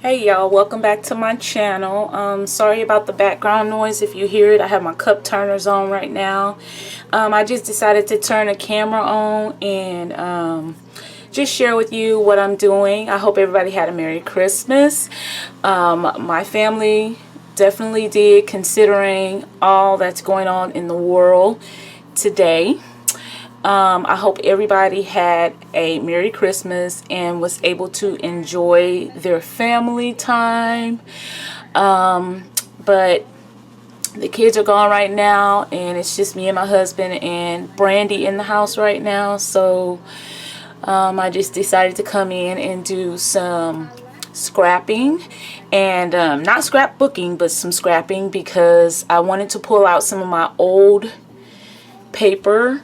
Hey y'all, welcome back to my channel. Sorry about the background noise if you hear it. I have my cup turners on right now. I just decided to turn the camera on and just share with you what I'm doing. I hope everybody had a Merry Christmas. My family definitely did, considering all that's going on in the world today. I hope everybody had a Merry Christmas and was able to enjoy their family time. But the kids are gone right now, and it's just me and my husband and Brandy in the house right now. So I just decided to come in and do some scrapping, and not scrapbooking, but some scrapping, because I wanted to pull out some of my old paper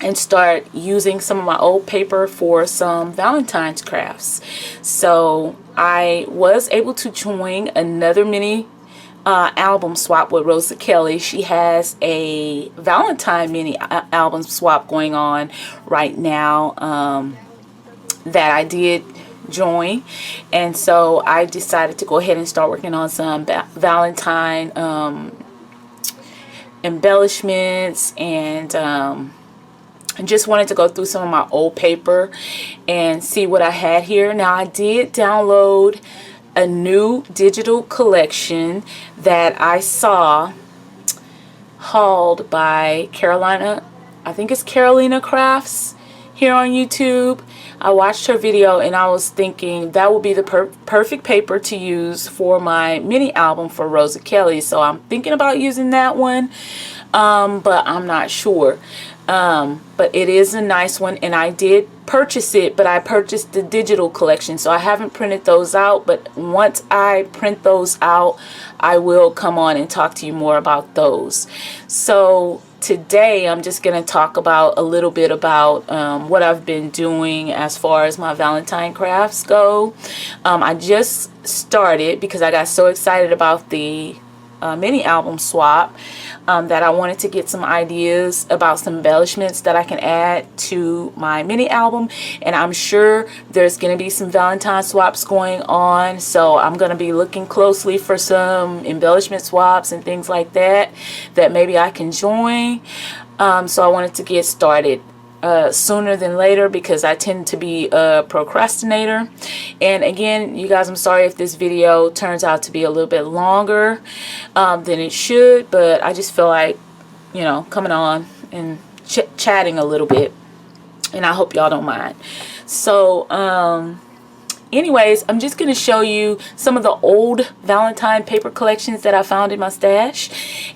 and start using some of my old paper for some Valentine's crafts. So I was able to join another mini album swap with Rosa Kelly. She has a Valentine mini album swap going on right now that I did join, and so I decided to go ahead and start working on some Valentine embellishments, and just wanted to go through some of my old paper and see what I had here. Now, I did download a new digital collection that I saw hauled by Carolina, I think it's Carolina Crafts here on YouTube. I watched her video and I was thinking that would be the perfect paper to use for my mini album for Rosa Kelly. So I'm thinking about using that one, but I'm not sure. But it is a nice one, and I did purchase it, but I purchased the digital collection, so I haven't printed those out. But once I print those out, I will come on and talk to you more about those. So today I'm just going to talk about a little bit about what I've been doing as far as my Valentine crafts go. I just started because I got so excited about the mini album swap that I wanted to get some ideas about some embellishments that I can add to my mini album. And I'm sure there's going to be some Valentine swaps going on, so I'm going to be looking closely for some embellishment swaps and things like that maybe I can join. So I wanted to get started sooner than later, because I tend to be a procrastinator. And again, you guys, I'm sorry if this video turns out to be a little bit longer than it should, but I just feel like, you know, coming on and chatting a little bit, and I hope y'all don't mind. So anyways, I'm just going to show you some of the old Valentine paper collections that I found in my stash.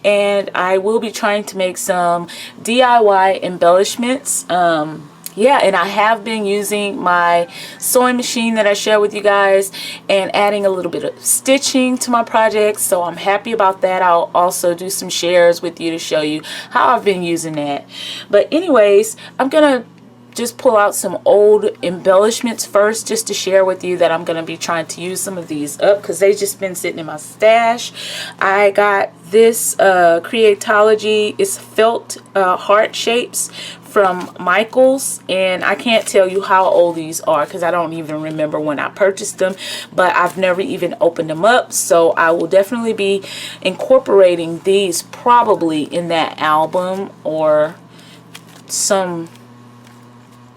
And I will be trying to make some DIY embellishments. Yeah, and I have been using my sewing machine that I shared with you guys and adding a little bit of stitching to my projects. So I'm happy about that. I'll also do some shares with you to show you how I've been using that. But anyways, I'm going to just pull out some old embellishments first, just to share with you that I'm going to be trying to use some of these up, because they've just been sitting in my stash. I got this Creatology, it's felt heart shapes from Michaels, and I can't tell you how old these are because I don't even remember when I purchased them, but I've never even opened them up. So I will definitely be incorporating these probably in that album or some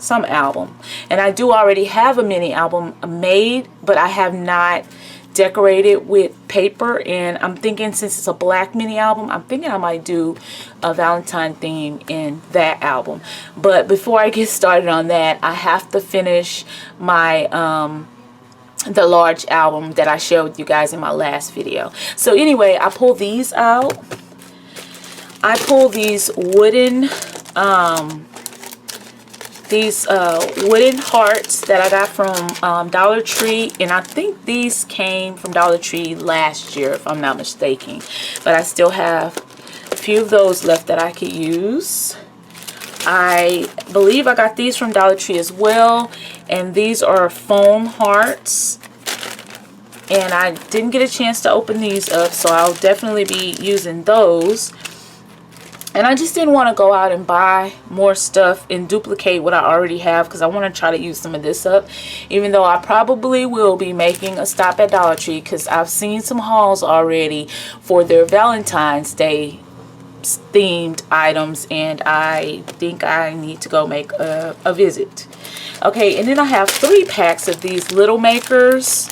album. And I do already have a mini album made, but I have not decorated with paper. And I'm thinking, since it's a black mini album, I'm thinking I might do a Valentine theme in that album. But before I get started on that, I have to finish my the large album that I shared with you guys in my last video. So anyway, I pull these out. I pull these wooden wooden hearts that I got from Dollar Tree, and I think these came from Dollar Tree last year if I'm not mistaken, but I still have a few of those left that I could use. I believe I got these from Dollar Tree as well, and these are foam hearts, and I didn't get a chance to open these up, so I'll definitely be using those. And I just didn't want to go out and buy more stuff and duplicate what I already have, because I want to try to use some of this up. Even though I probably will be making a stop at Dollar Tree, because I've seen some hauls already for their Valentine's Day themed items, and I think I need to go make a visit. Okay, and then I have 3 packs of these little makers.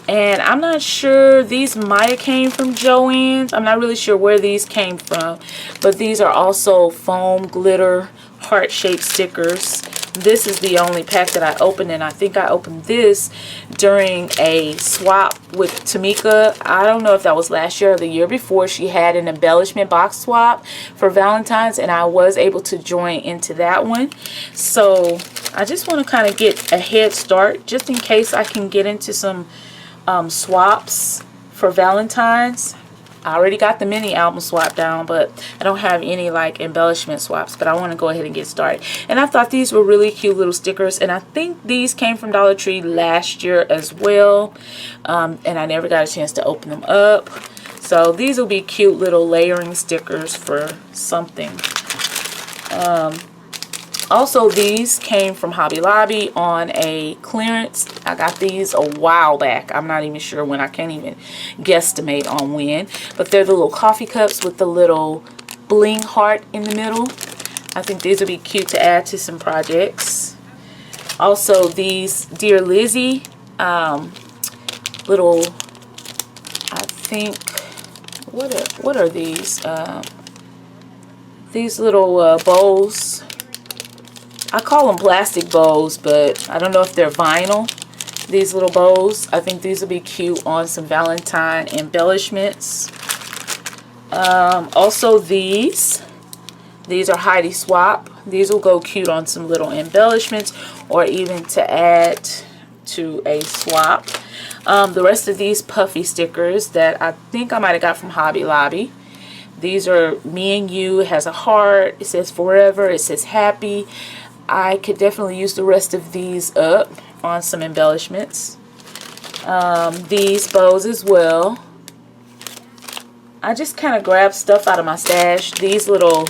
And I'm not sure, these might have came from Joann's. I'm not really sure where these came from. But these are also foam glitter heart-shaped stickers. This is the only pack that I opened, and I think I opened this during a swap with Tamika. I don't know if that was last year or the year before. She had an embellishment box swap for Valentine's, and I was able to join into that one. So I just want to kind of get a head start just in case I can get into some swaps for Valentine's. I already got the mini album swap down, but I don't have any like embellishment swaps, but I want to go ahead and get started. And I thought these were really cute little stickers, and I think these came from Dollar Tree last year as well, and I never got a chance to open them up. So these will be cute little layering stickers for something. Also, these came from Hobby Lobby on a clearance. I got these a while back. I'm not even sure when. I can't even guesstimate on when. But they're the little coffee cups with the little bling heart in the middle. I think these would be cute to add to some projects. Also, these Dear Lizzie little, I think, what are these? These little bows. I call them plastic bows, but I don't know if they're vinyl. These little bows, I think these will be cute on some Valentine embellishments. Also these are Heidi Swap. These will go cute on some little embellishments, or even to add to a swap. The rest of these puffy stickers that I think I might have got from Hobby Lobby. These are Me and You. It has a heart. It says forever. It says happy. I could definitely use the rest of these up on some embellishments. These bows as well. I just kind of grabbed stuff out of my stash. These little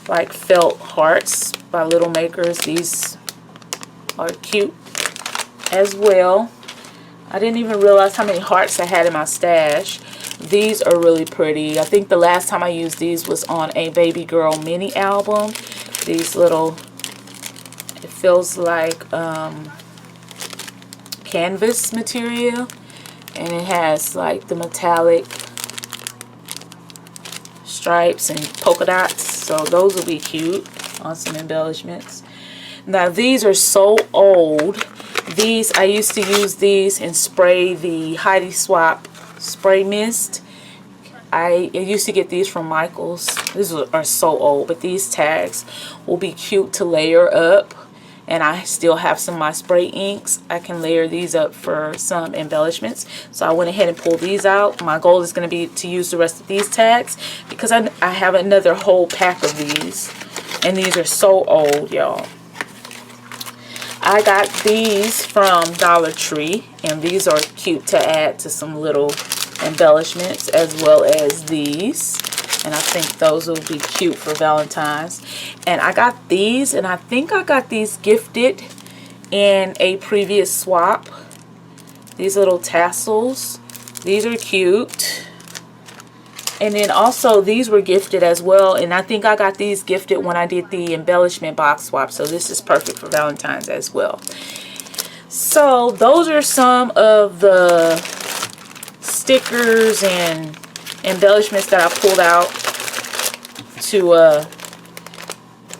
like felt hearts by Little Makers. These are cute as well. I didn't even realize how many hearts I had in my stash. These are really pretty. I think the last time I used these was on a Baby Girl mini album. These little, it feels like canvas material, and it has like the metallic stripes and polka dots, so those will be cute on some embellishments. Now these are so old. These, I used to use these and spray the Heidi Swap spray mist. I used to get these from Michael's. These are so old, but these tags will be cute to layer up. And I still have some of my spray inks. I can layer these up for some embellishments. So I went ahead and pulled these out. My goal is going to be to use the rest of these tags, because I have another whole pack of these. And these are so old, y'all. I got these from Dollar Tree, and these are cute to add to some little embellishments, as well as these. And I think those will be cute for Valentine's. And I got these, and I think I got these gifted in a previous swap. These little tassels. These are cute. And then also these were gifted as well, and I think I got these gifted when I did the embellishment box swap, so this is perfect for Valentine's as well. So those are some of the stickers and embellishments that I pulled out to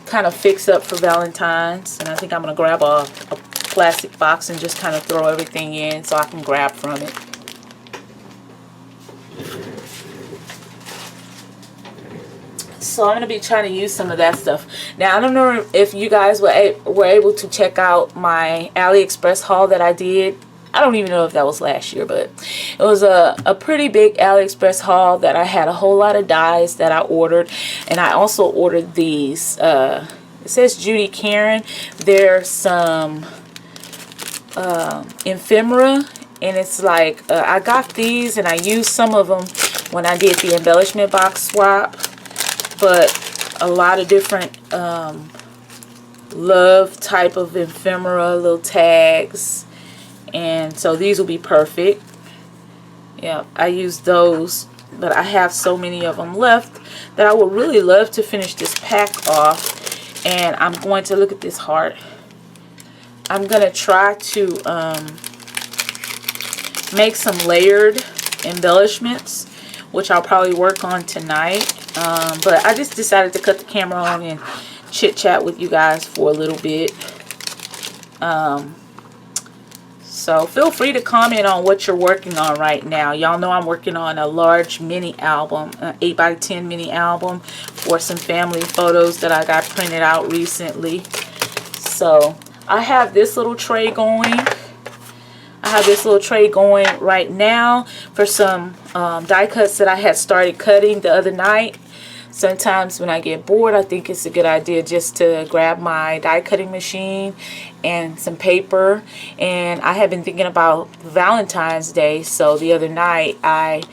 kind of fix up for Valentine's. And I think I'm going to grab a plastic box and just kind of throw everything in so I can grab from it. So I'm going to be trying to use some of that stuff. Now, I don't know if you guys were able to check out my AliExpress haul that I did. I don't even know if that was last year, but it was a pretty big AliExpress haul that I had a whole lot of dies that I ordered. And I also ordered these. It says Judy Karen. There's some ephemera. And it's like, I got these and I used some of them when I did the embellishment box swap. but a lot of different love type of ephemera, little tags, and so these will be perfect. Yeah, I use those, but I have so many of them left that I would really love to finish this pack off. And I'm going to look at this heart. I'm going to try to make some layered embellishments, which I'll probably work on tonight. But I just decided to cut the camera on and chit chat with you guys for a little bit. So feel free to comment on what you're working on right now. Y'all know I'm working on a large mini album, an 8x10 mini album for some family photos that I got printed out recently. So I have this little tray going. I have this little tray going right now for some die cuts that I had started cutting the other night. Sometimes when I get bored, I think it's a good idea just to grab my die cutting machine and some paper. And I have been thinking about Valentine's Day, so the other night I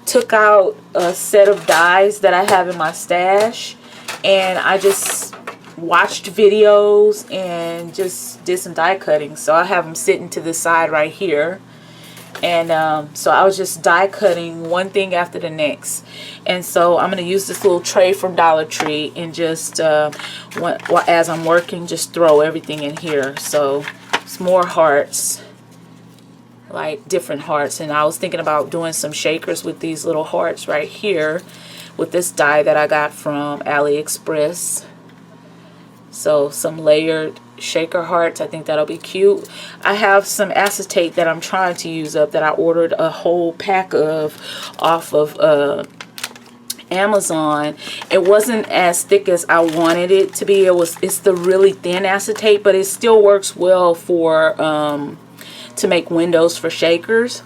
took out a set of dies that I have in my stash, and I just watched videos and just did some die cutting. So I have them sitting to the side right here. And so I was just die cutting one thing after the next. And so I'm going to use this little tray from Dollar Tree and just, as I'm working, just throw everything in here. So it's more hearts, like different hearts. And I was thinking about doing some shakers with these little hearts right here with this die that I got from AliExpress. So some layered shaker hearts. I think that'll be cute. I have some acetate that I'm trying to use up that I ordered a whole pack of off of Amazon. It wasn't as thick as I wanted it to be. It's the really thin acetate, but it still works well for to make windows for shakers.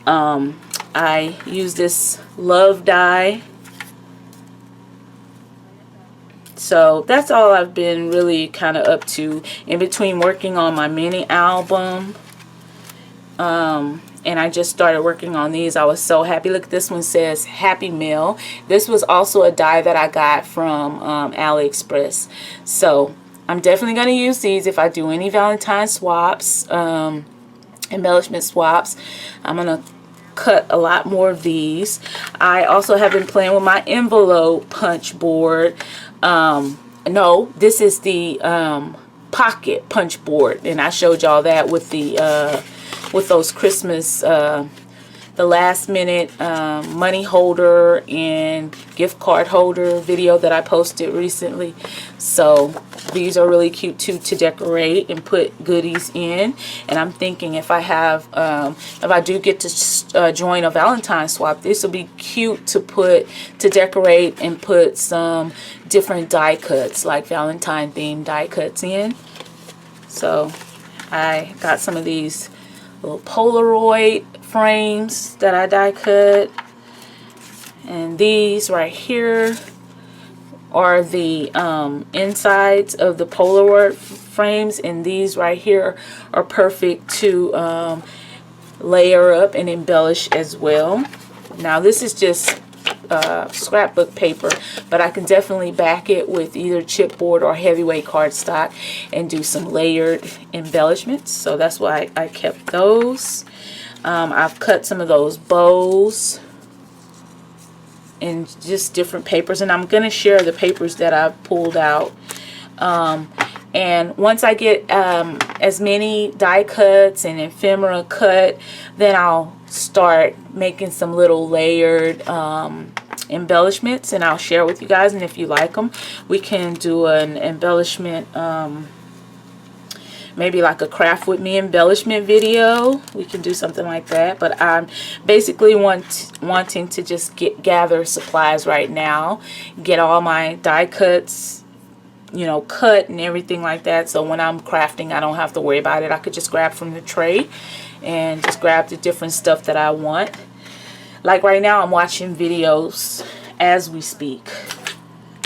I use this love die. So that's all I've been really kind of up to in between working on my mini album. And I just started working on these. I was so happy. Look, this one says Happy Meal. This was also a die that I got from AliExpress. So I'm definitely going to use these if I do any Valentine swaps, embellishment swaps. I'm going to cut a lot more of these. I also have been playing with my envelope punch board. No, this is the pocket punch board, and I showed y'all that with the with those Christmas the last minute money holder and gift card holder video that I posted recently. So these are really cute too to decorate and put goodies in. And I'm thinking if I have if I do get to join a Valentine swap, this will be cute to put to decorate and put some different die cuts, like Valentine themed die cuts in. So I got some of these little Polaroid frames that I die cut, and these right here are the insides of the Polaroid frames, and these right here are perfect to layer up and embellish as well. Now this is just scrapbook paper, but I can definitely back it with either chipboard or heavyweight cardstock and do some layered embellishments. So that's why I kept those. I've cut some of those bows in just different papers, and I'm going to share the papers that I've pulled out. And once I get as many die cuts and ephemera cut, then I'll start making some little layered embellishments, and I'll share with you guys. And if you like them, we can do an embellishment, maybe like a craft with me embellishment video. We can do something like that. But I'm basically wanting to just gather supplies right now, get all my die cuts, you know, cut and everything like that, so when I'm crafting I don't have to worry about it. I could just grab from the tray and just grab the different stuff that I want. Like right now I'm watching videos as we speak,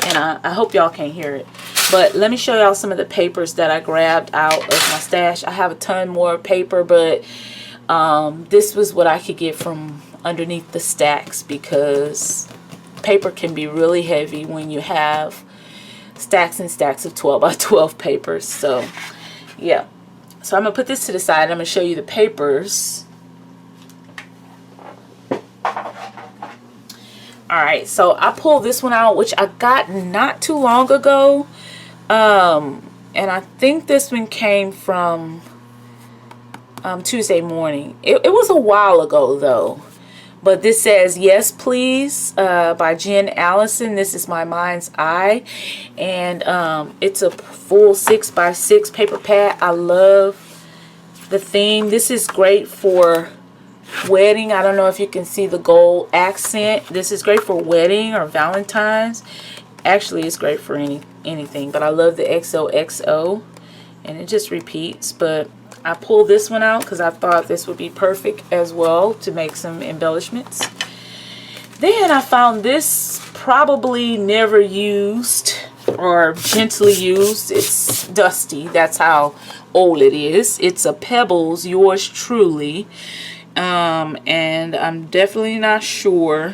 and I hope y'all can't hear it, but let me show y'all some of the papers that I grabbed out of my stash. I have a ton more paper, but this was what I could get from underneath the stacks, because paper can be really heavy when you have stacks and stacks of 12 by 12 papers. So yeah, so I'm gonna put this to the side. I'm gonna show you the papers. Alright, so I pulled this one out, which I got not too long ago. And I think this one came from Tuesday morning. It was a while ago though. But this says Yes Please by Jen Allison. This is My Mind's Eye. And it's a full 6x6 paper pad. I love the theme. This is great for wedding. I don't know if you can see the gold accent. This is great for wedding or Valentine's. Actually, it's great for anything. But I love the XOXO. And it just repeats. But I pulled this one out because I thought this would be perfect as well to make some embellishments. Then I found this probably never used or gently used. It's dusty. That's how old it is. It's a Pebbles, Yours Truly. And I'm definitely not sure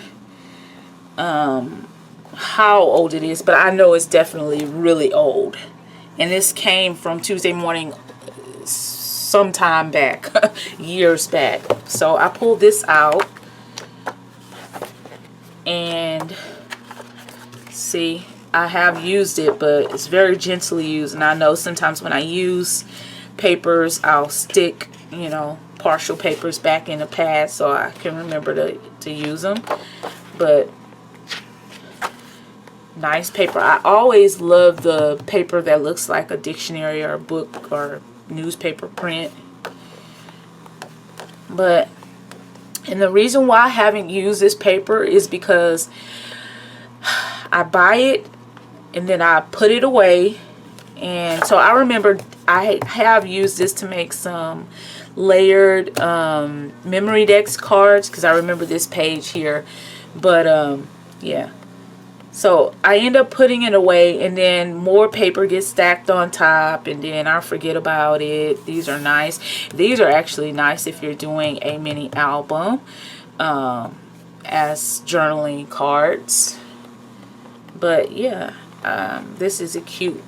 how old it is, but I know it's definitely really old. And this came from Tuesday morning sometime back, years back. So I pulled this out and see, I have used it, but it's very gently used. And I know sometimes when I use papers, I'll stick, you know, partial papers back in the pad so I can remember to use them. But nice paper. I always love the paper that looks like a dictionary or a book or newspaper print. But and the reason why I haven't used this paper is because I buy it and then I put it away. And so I remember I have used this to make some layered memory decks cards, because I remember this page here. But yeah, so I end up putting it away, and then more paper gets stacked on top, and then I forget about it. These are nice. These are actually nice if you're doing a mini album as journaling cards. But yeah, this is a cute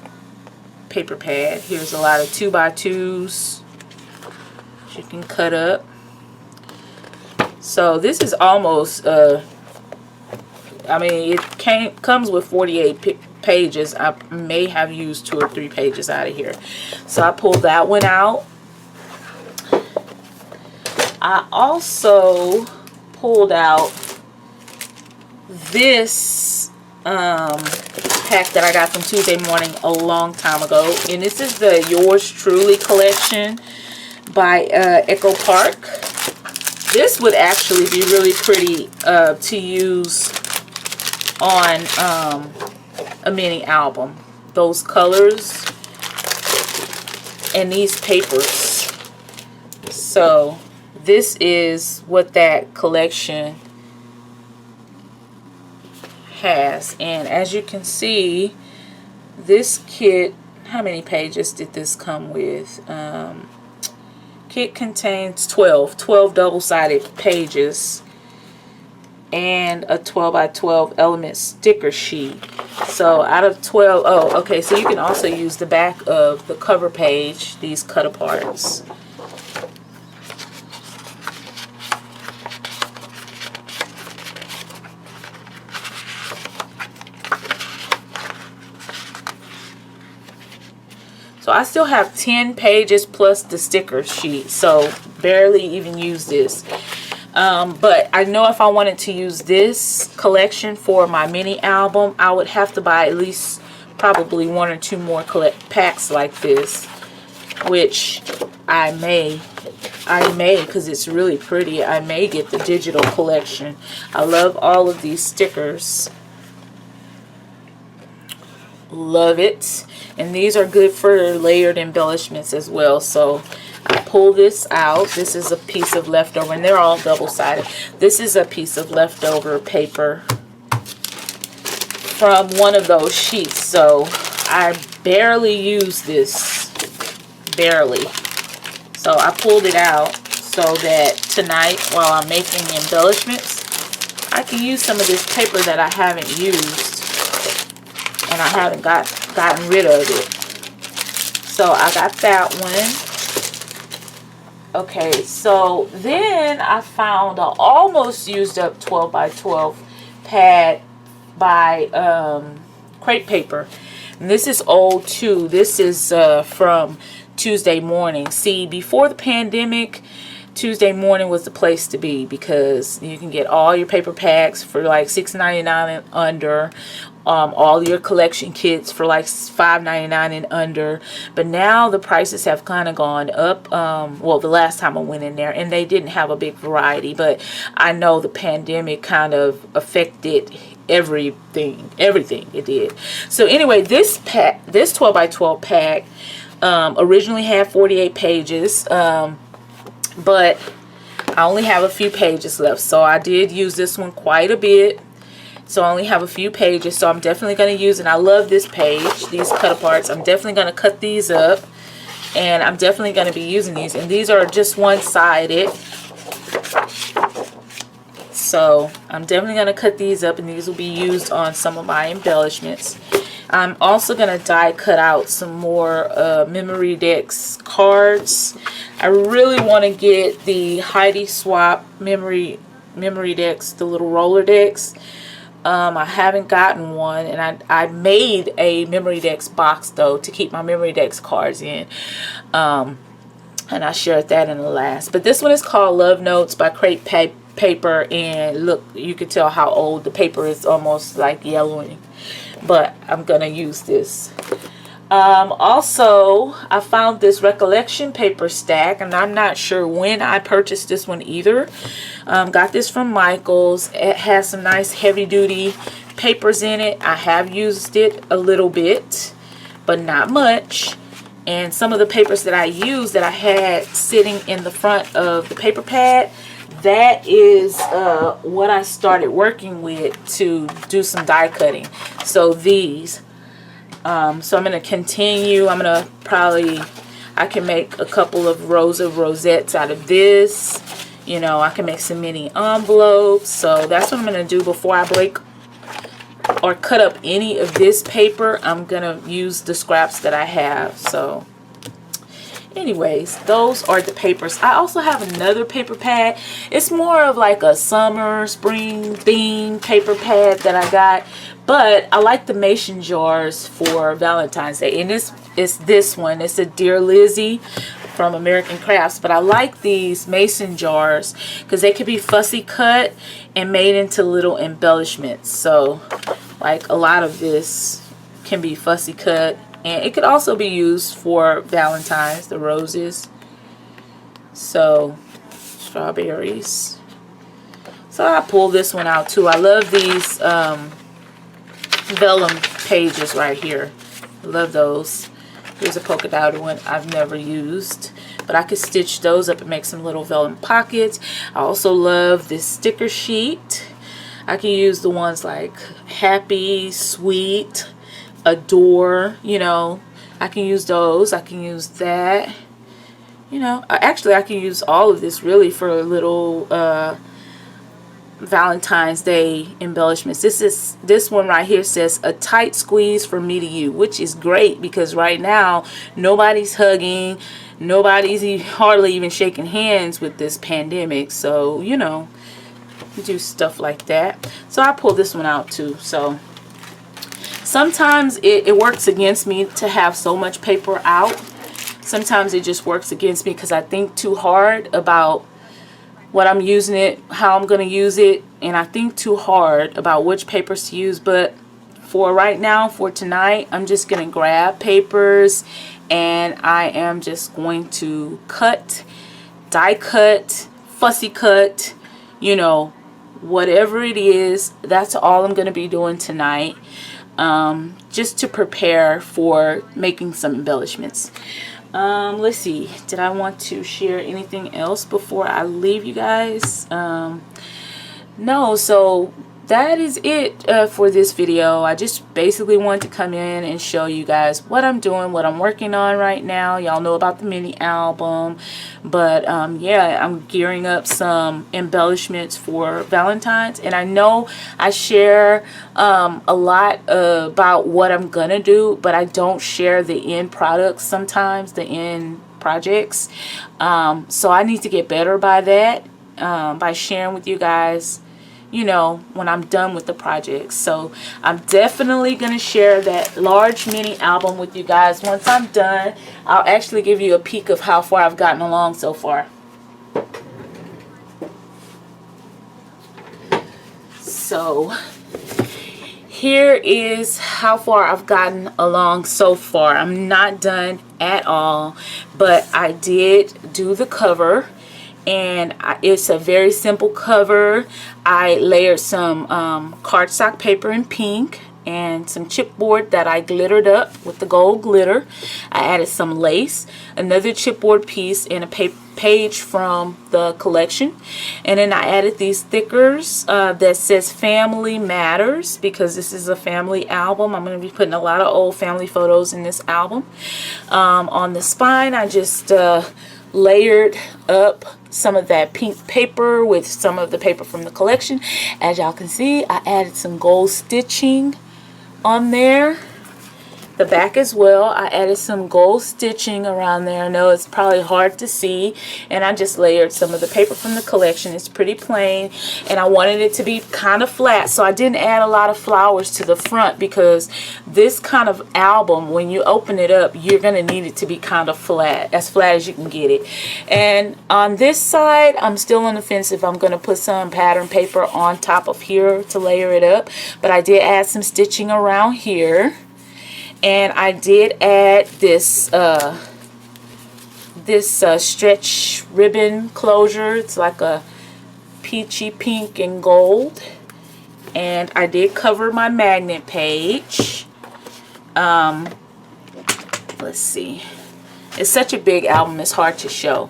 paper pad. Here's a lot of 2x2s you can cut up. So this is almost I mean, it comes with 48 pages. I may have used 2 or 3 pages out of here. So I pulled that one out. I also pulled out this pack that I got from Tuesday morning a long time ago. And this is the Yours Truly collection by Echo Park. This would actually be really pretty to use on a mini album. Those colors and these papers. So this is what that collection has. And as you can see, this kit, how many pages did this come with? Kit contains 12 double-sided pages and a 12x12 element sticker sheet. So out of 12, oh, okay, so you can also use the back of the cover page, these cut aparts. So I still have 10 pages plus the sticker sheet, so barely even use this. But I know if I wanted to use this collection for my mini album, I would have to buy at least probably 1 or 2 more packs like this, which I may, because it's really pretty. I may get the digital collection. I love all of these stickers. Love it. And these are good for layered embellishments as well. So I pull this out. This is a piece of leftover, and they're all double-sided. This is a piece of leftover paper from one of those sheets. So I barely use this. Barely. So I pulled it out so that tonight, while I'm making embellishments, I can use some of this paper that I haven't used, and I haven't gotten rid of it. So I got that one. Okay, so then I found an almost used up 12 by 12 pad by crepe paper. And this is old too. This is from Tuesday morning. See, before the pandemic, Tuesday morning was the place to be, because you can get all your paper packs for like $6.99 and under. All your collection kits for like $5.99 and under. But now the prices have kind of gone up. Well, the last time I went in there, and they didn't have a big variety, but I know the pandemic kind of affected everything it did. So anyway, this 12 by 12 pack originally had 48 pages, but I only have a few pages left, so I did use this one quite a bit. So I only have a few pages, so I'm definitely going to use it. And I love this page, these cut aparts. I'm definitely going to cut these up, and I'm definitely going to be using these. And these are just one-sided, so I'm definitely going to cut these up, and these will be used on some of my embellishments. I'm also going to die cut out some more memory decks cards. I really want to get the Heidi Swap memory decks, the little roller decks. I haven't gotten one, and I made a memory decks box though to keep my memory decks cards in, and I shared that in the last. But this one is called Love Notes by Crepe Paper, and look, you can tell how old the paper is, almost like yellowing, but I'm gonna use this. Also, I found this recollection paper stack, and I'm not sure when I purchased this one either. Got this from Michael's. It has some nice heavy duty papers in it. I have used it a little bit, but not much. And some of the papers that I used that I had sitting in the front of the paper pad, that is what I started working with to do some die cutting. So these. So I'm going to continue. I'm going to probably, I can make a couple of rows of rosettes out of this. You know, I can make some mini envelopes. So that's what I'm going to do before I break or cut up any of this paper. I'm going to use the scraps that I have. So anyways, those are the papers. I also have another paper pad. It's more of like a summer, spring theme paper pad that I got. But I like the mason jars for Valentine's Day. And this is this one. It's a Dear Lizzie from American Crafts. But I like these mason jars because they could be fussy cut and made into little embellishments. So like a lot of this can be fussy cut. And it could also be used for Valentine's, the roses. So, strawberries. So I pulled this one out too. I love these vellum pages right here. I love those. Here's a polka dot one I've never used, but I could stitch those up and make some little vellum pockets. I also love this sticker sheet. I can use the ones like happy, sweet, adore, you know. I can use those. I can use that. You know, actually I can use all of this really for a little Valentine's Day embellishments. This one right here says a tight squeeze from me to you, which is great because right now nobody's hugging, nobody's hardly even shaking hands with this pandemic. So you know, do stuff like that. So I pulled this one out too. So sometimes it works against me to have so much paper out. Sometimes it just works against me because I think too hard about what I'm using it, how I'm going to use it, and I think too hard about which papers to use. But for right now, for tonight, I'm just going to grab papers and I am just going to cut, die cut, fussy cut, you know, whatever it is. That's all I'm going to be doing tonight, just to prepare for making some embellishments. Let's see, did I want to share anything else before I leave you guys? No. So that is it for this video. I just basically wanted to come in and show you guys what I'm doing, what I'm working on right now. Y'all know about the mini album, but yeah, I'm gearing up some embellishments for Valentine's, and I know I share a lot about what I'm gonna do, but I don't share the end products sometimes, the end projects. So I need to get better by that, by sharing with you guys, you know, when I'm done with the project. So I'm definitely going to share that large mini album with you guys once I'm done. I'll actually give you a peek of how far I've gotten along so far. So here is how far I've gotten along so far. I'm not done at all, but I did do the cover. And it's a very simple cover. I layered some cardstock paper in pink and some chipboard that I glittered up with the gold glitter. I added some lace, another chipboard piece, and a page from the collection. And then I added these stickers that says Family Matters, because this is a family album. I'm going to be putting a lot of old family photos in this album. On the spine, I just layered up some of that pink paper with some of the paper from the collection. As y'all can see, I added some gold stitching on there. The back as well, I added some gold stitching around there. I know it's probably hard to see, and I just layered some of the paper from the collection. It's pretty plain, and I wanted it to be kind of flat, so I didn't add a lot of flowers to the front, because this kind of album, when you open it up, you're going to need it to be kind of flat as you can get it. And on this side, I'm still on the fence if I'm going to put some pattern paper on top of here to layer it up, but I did add some stitching around here. And I did add this stretch ribbon closure. It's like a peachy pink and gold. And I did cover my magnet page. Let's see. It's such a big album, it's hard to show.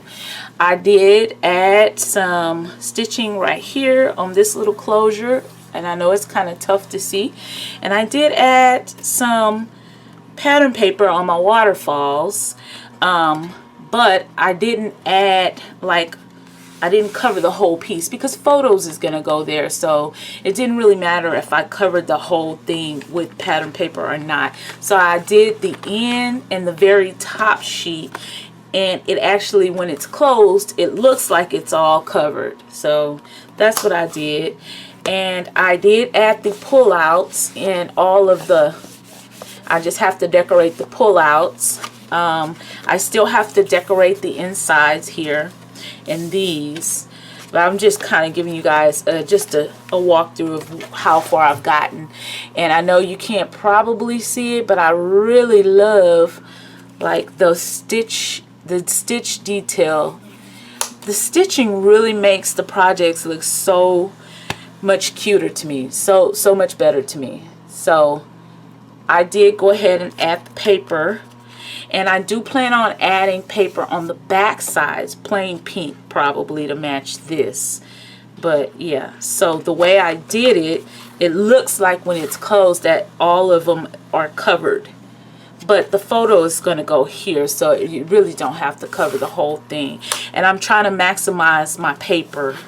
I did add some stitching right here on this little closure. And I know it's kind of tough to see. And I did add some pattern paper on my waterfalls, but I didn't add, like, I didn't cover the whole piece because photos is gonna go there, so it didn't really matter if I covered the whole thing with pattern paper or not. So I did the end and the very top sheet, and it actually, when it's closed, it looks like it's all covered. So that's what I did. And I did add the pullouts in all of the, I just have to decorate the pullouts. I still have to decorate the insides here and these. But I'm just kind of giving you guys just a walkthrough of how far I've gotten. And I know you can't probably see it, but I really love, like, the stitch detail. The stitching really makes the projects look so much cuter to me. So much better to me. So I did go ahead and add the paper, and I do plan on adding paper on the back sides, plain pink probably, to match this. But yeah, so the way I did it, it looks like when it's closed that all of them are covered, but the photo is going to go here, so you really don't have to cover the whole thing. And I'm trying to maximize my paper,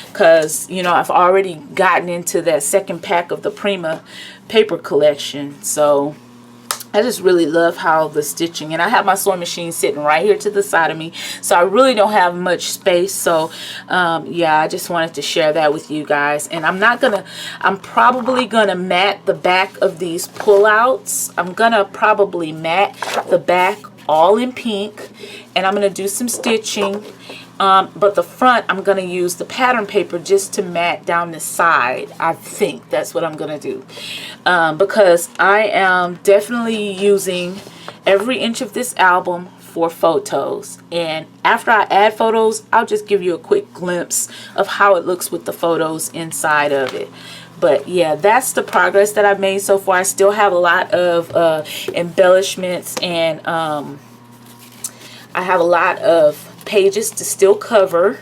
because, you know, I've already gotten into that second pack of the Prima paper collection. So I just really love how the stitching, and I have my sewing machine sitting right here to the side of me, so I really don't have much space. So yeah, I just wanted to share that with you guys. And I'm probably gonna matte the back of these pullouts. I'm gonna probably matte the back all in pink, and I'm gonna do some stitching. But the front, I'm going to use the pattern paper just to matte down the side. I think that's what I'm going to do. Because I am definitely using every inch of this album for photos. And after I add photos, I'll just give you a quick glimpse of how it looks with the photos inside of it. But yeah, that's the progress that I've made so far. I still have a lot of embellishments, and I have a lot of pages to still cover.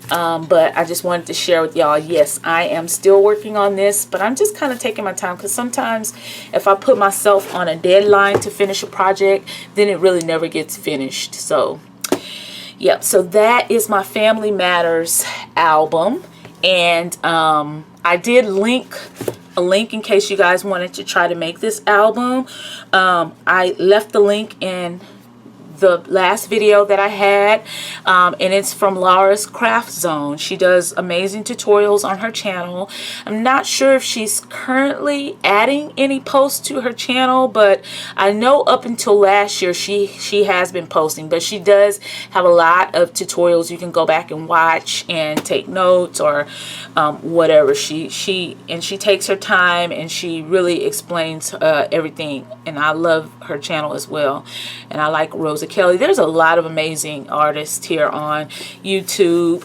But I just wanted to share with y'all, yes, I am still working on this, but I'm just kind of taking my time, because sometimes if I put myself on a deadline to finish a project, then it really never gets finished. So yep, so that is my Family Matters album. And I did link a link in case you guys wanted to try to make this album. I left the link in the last video that I had, and it's from Laura's Craft Zone. She does amazing tutorials on her channel. I'm not sure if she's currently adding any posts to her channel, but I know up until last year she has been posting. But she does have a lot of tutorials you can go back and watch and take notes, or whatever. She takes her time, and she really explains everything, and I love her channel as well. And I like Rosa Kelly. There's a lot of amazing artists here on YouTube.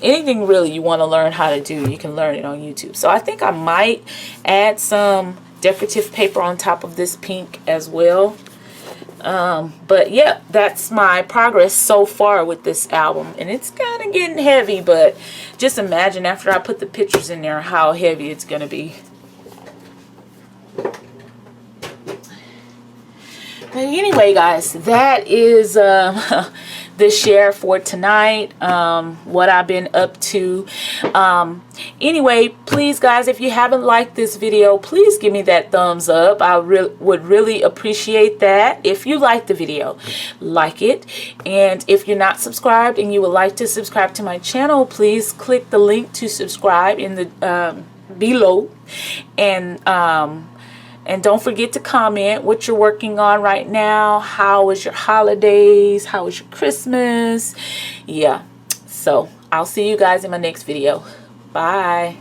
Anything really you want to learn how to do, you can learn it on YouTube. So I think I might add some decorative paper on top of this pink as well. But yeah, that's my progress so far with this album, and it's kind of getting heavy, but just imagine after I put the pictures in there how heavy it's gonna be. But anyway, guys, that is the share for tonight, what I've been up to. Anyway, please, guys, if you haven't liked this video, please give me that thumbs up. I would really appreciate that. If you like the video, like it. And if you're not subscribed and you would like to subscribe to my channel, please click the link to subscribe in the below. And don't forget to comment what you're working on right now. How was your holidays? How was your Christmas? Yeah. So I'll see you guys in my next video. Bye.